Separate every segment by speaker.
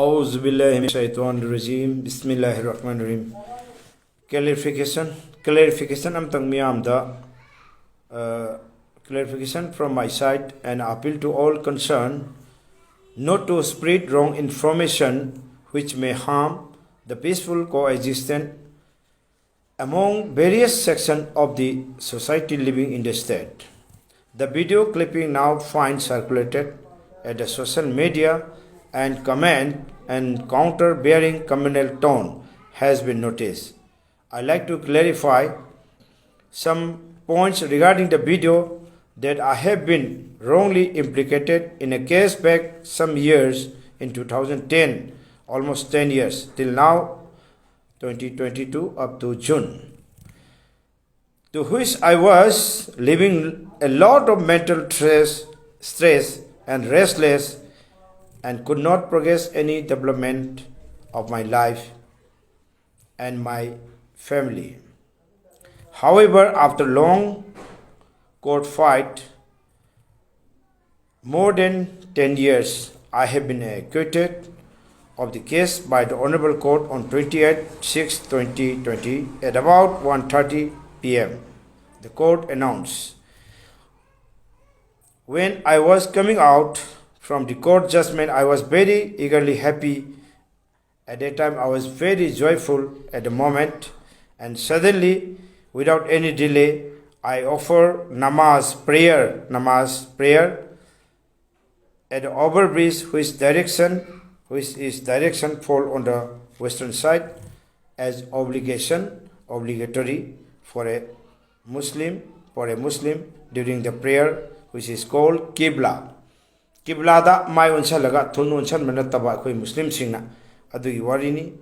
Speaker 1: Auzu billahi minash rajim. Bismillahirrahmanirrahim. Clarification amtang miyam da clarification from my side and appeal to all concerned not to spread wrong information which may harm the peaceful coexistence among various sections of the society living in the state. The video clipping now finds circulated at the social media and comment and counter bearing communal tone has been noticed. I like to clarify some points regarding the video that I have been wrongly implicated in a case back some years in 2010, almost 10 years till now 2022 up to June, to which I was living a lot of mental stress and restless and could not progress any development of my life and my family. However, after long court fight, more than 10 years, I have been acquitted of the case by the Honorable Court on 28/6/2020 at about 1:30 p.m. The court announced. When I was coming out from the court judgment, I was very eagerly happy. At that time, I was very joyful at the moment, and suddenly, without any delay, I offer namaz prayer at the overbridge, which is direction fall on the western side, as obligatory for a Muslim during the prayer, which is called Qibla. Qibla da mai unsalaga thun unsan manataba koi Muslim singna adugi warini,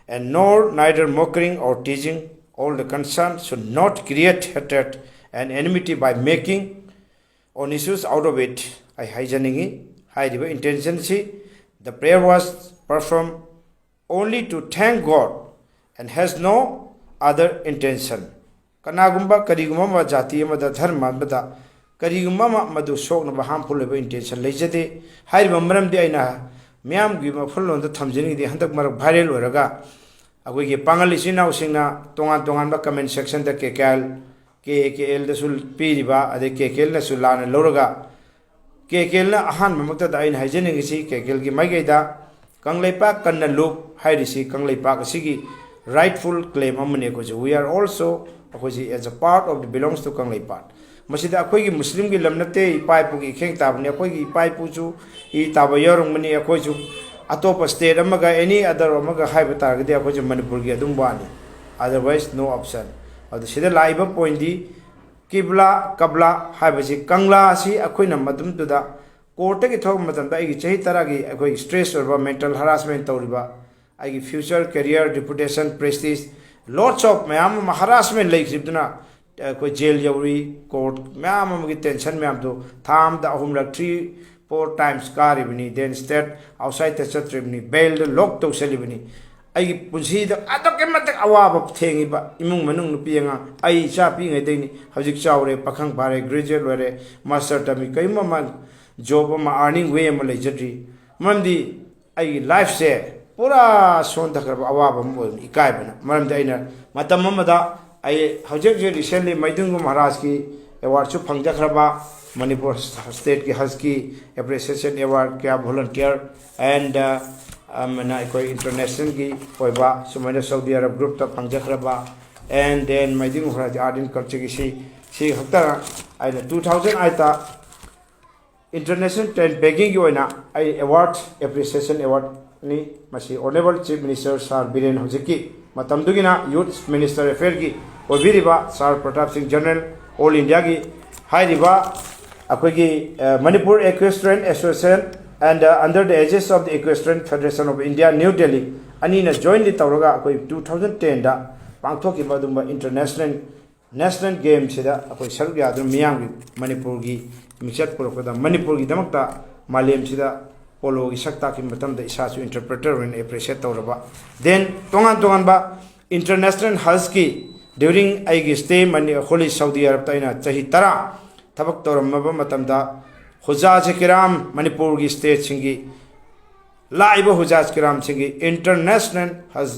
Speaker 1: and neither mocking or teasing. All the concerned should not create hatred and enmity by making on issues out of it. I hijaningi haidiba intention si. The prayer was performed only to thank God and has no other intention. Kanagumba karigumma jati amada dharma bada karigumma madu sokna harmful intention lejade haidiba maramdi aina miyam gi mafulon da thamjini di handak marak viral oraga agogi pangali sina usingna tongan ba comment section da KKL da sul piriba ade KKL na sulana loraga KKL na ahan mamakta da aina haijening si KKL gi maigeda kanglaipa kanna loop hairisi kanglaipa asigi rightful claim amane ko we are also as a part of the belongs to kanglaipa masida akoi gi Muslim gi lamnate ipaipu gi kheng tabne akoi gi ipaipu chu I taba yorong mani akoi chu atopa state amaga any other amaga haiba targade akoi chu Manipur gi adum bani, otherwise no option. Adu sida laiba point di Qibla kabla haiba si kangla si akoi na madum tuda court gi thok matam da igi chahi taragi akoi stress or mental harassment tawriba igi future career reputation prestige lots of mayam harassment like sibduna koi jail yauri court mayam gi tension mayam to tham da ahum lak 3-4 times karibni, then state outside the chatribni bail the lock to selibni ai punsi da adoke matak awaba thengi ba imung manung nupi nga ai cha pi ngai deini hajik chawre pakhang bare graduate ware master tami kaima man job ma earning way ma lejadri mamdi ai life se pura son da kar awaba mo ikai bana maram da ina matam mamada ai hajik je recently maidungu maharaj ki award chu phangja khraba Manipur state ki Haji appreciation award kya volunteer and international ki koiba sumana Saudi Arab group ta phangjakhraba, and then maiding hora art and culture ki si hakta ai 2000 aita international trend begging ki oina ai award appreciation award ni masi honorable chief minister sir Biren Hojiki matamdugina youth minister affair ki obiriba sir Pratap Singh general all India ki hairiba akogi Manipur Equestrian Association and under the aegis of the Equestrian Federation of India, New Delhi, anina jointly tawraga akoi 2010 da pangthoki madumba national game sida akoi saruk yadrum miyang Manipur gi mixat purokada Manipur gi damakta malem sida polo gi sakta ki matam da isasu interpreter when appreciate tawraba, then tongan ba international Haji during aigi stay mani holy Saudi Arab taina chahi tara tabak toram maba matamda Haji kiram Manipur gi state singi live हुजाज किराम सिंगी international हज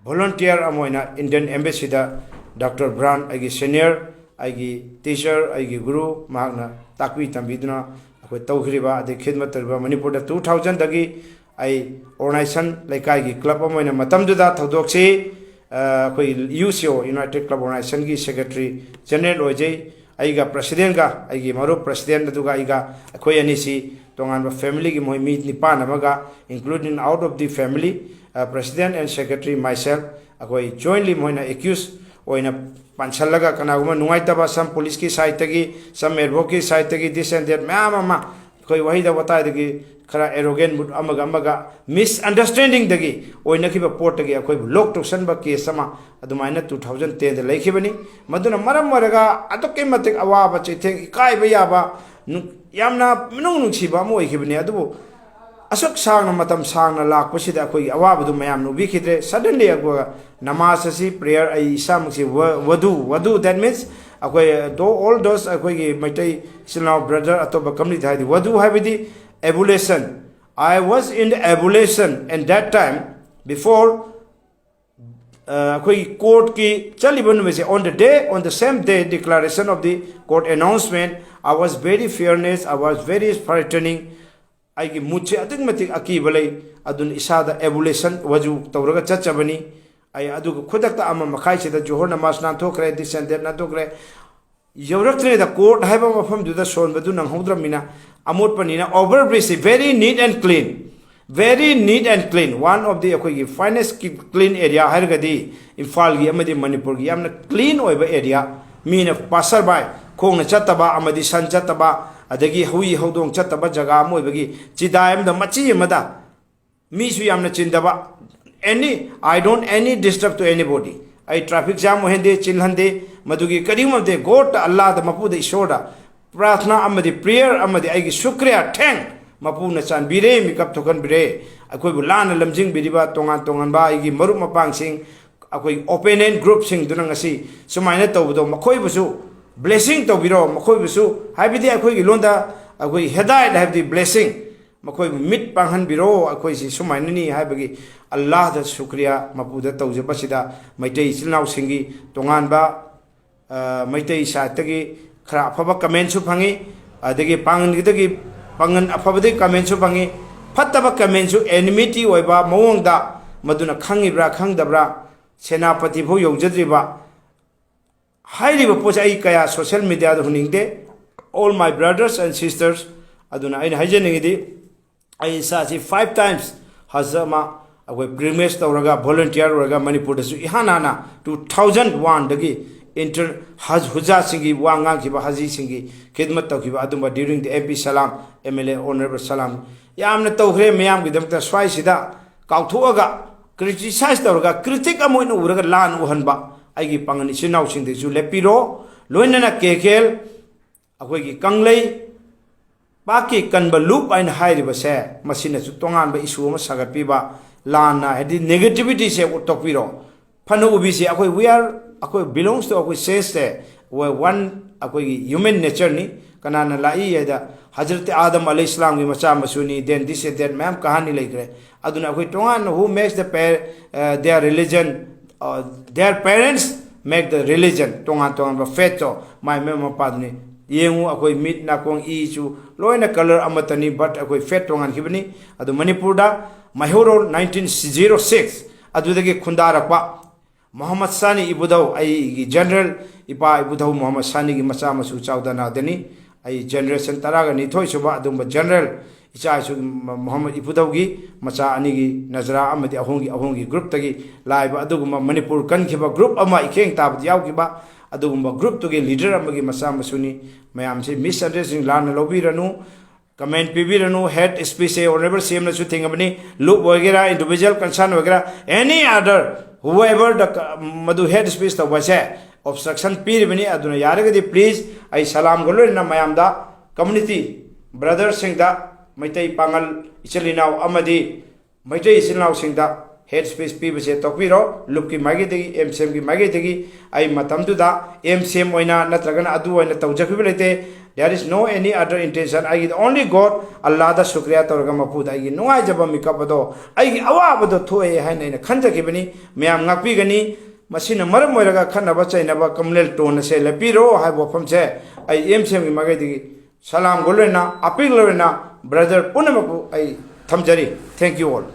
Speaker 1: volunteer amoina Indian embassy da Dr. Brown agi senior agi teacher agi guru magna takwi tambiduna akoi tawkhriba ade khidmat tarba Manipur da 2000 dagi ai organization laikai gi club amoina matam du da thodokse akoi UCO United Club Organization gi secretary general ojai aiga president ga aigi maru president du ga aiga akoi anisi tongan family gi moi mi nipan amaga including out of the family president and secretary myself akoi jointly moina accused oina panchalaga kanaguma nungaitaba some police ki side tagi some advocate side tagi this and that mama koi wahi da bata dagi khara arrogant but amaga misunderstanding dagi oina ki report tagi akoi lok tosan ba case sama adumaina 2010 da laikhibani maduna maram maraga atoke matik awa ba chitheng ikai ba ya ba yamna minung nungsiba mo ikibani adu asok sang na matam sang na lak pasida akoi awabadu mayam no bikidre suddenly akwa namaz asi prayer ai isam si wadu that means akoi do all those akoi gi maitai silnaw brother atoba community hadi wadu habidi ablution. I was in the ablution and that time before akoi court ki chalibanu me on the same day declaration of the court announcement I was very fairness, I was very frightening. I muche adik matik aki balai adun isada evolution waju tawraga chachabani ai adu khudakta ama makhai se da johor namas nan thokre disender na thokre yauraktre da court haiba mafam du da son badu nang hodra mina amot panina overbridge very neat and clean one of the akoi finest clean area hargadi Imphal gi amadi Manipur gi amna clean oiba area mina passerby khong na chataba amadi san chataba adagi hui hodong chataba jaga moi bagi chidaim da machi mada mi su yamna chindaba I don't any disturb to anybody I traffic jam hende chilhande madugi karimam de got Allah da mapu de ishoda prathna amadi prayer amadi ai gi shukriya thank mapu na chan bire mikap thokan bire akoi bulan lamjing biriba tongan ba ai gi marup mapang sing akoi opponent group sing dunang asi sumaina tawdo makoi busu blessing to biro makoi bisu habidi akoi gi londa akoi hedayat have the blessing makoi mit panghan biro akoi si sumaina ni habagi Allah da shukriya mapuda tawje basida maitai silnaw singi tongan ba maitai sa tagi khara phaba comment su phangi adagi pangan afabade comment su phangi phattaba comment su enmity oiba mawongda maduna khangibra khangdabra senapati bho yojadriba highly proposed kaya social media huningde all my brothers and sisters aduna I hajeningidi I sa 5 times hazama away primace tawraga volunteer raga Manipur su ihanana 2001 dagi inter haj huja singi wanga kiba haji singi khidmat tawkiba aduma during the MP salam MLA honorable salam yamna tawhre mayam gidamta swai sida kauthoga criticize tawraga critic amoina uraga lan uhanba aigi pangan isinau sing de ju lepiro loinana kekel akoi gi kanglei baki kanba loop ain hairiba se masina su tongan ba isu ma sagat piba lana hedi negativity se utokpiro phanu ubi se akoi we are akoi belongs to akoi says se we one akoi human nature ni kanana lai yada Hazrat Adam alayhi salam gi macha masuni then this and that ma'am kahani laikre aduna akoi tongan who makes the their religion their parents make the religion tongan ba faith to my mama padni yengu akoi mit na kong I chu loina color amatani but akoi faith tongan hibni adu Manipur da Mahoro 1906 adudagi khundarakpa Muhammad Sani ibudau ai general ipa ibudau Muhammad Sani gi macha masu chawdana deni ai generation taraga ni thoi suba adum general icha su Muhammad ibudau gi macha ani gi nazara amadi ahongi group tagi live aduguma Manipur kan khiba group ama ikeng tab yaw kiba aduguma group to gi leader amagi macha masuni mayam se misunderstanding lan lobiranu comment pibiranu head speech honorable CM na su thingabani look wagera individual concern wagera any other whoever the madu head speech to wase obstruction piribani aduna yaragadi please I salam golo na mayamda community brothers singda maitai pangal ichalinaw amadi maitai isilnaw singda head speech pibase tokpiro loop ki magi degi MCM ki magi degi ai matam tu da MCM oina natragana adu oina tawjakibi lete there is no any other intention I only God Allah da shukriya torga mapuda I no ai jaba mikapado I awa bado thoe haina ina khanjakibani myam ngakpi gani masina maram moiraga khanaba chainaba kamlel tone se lepiro hai bofam che ai MCM ki magi degi salam golena apil lorena brother punamaku I thamjari thank you all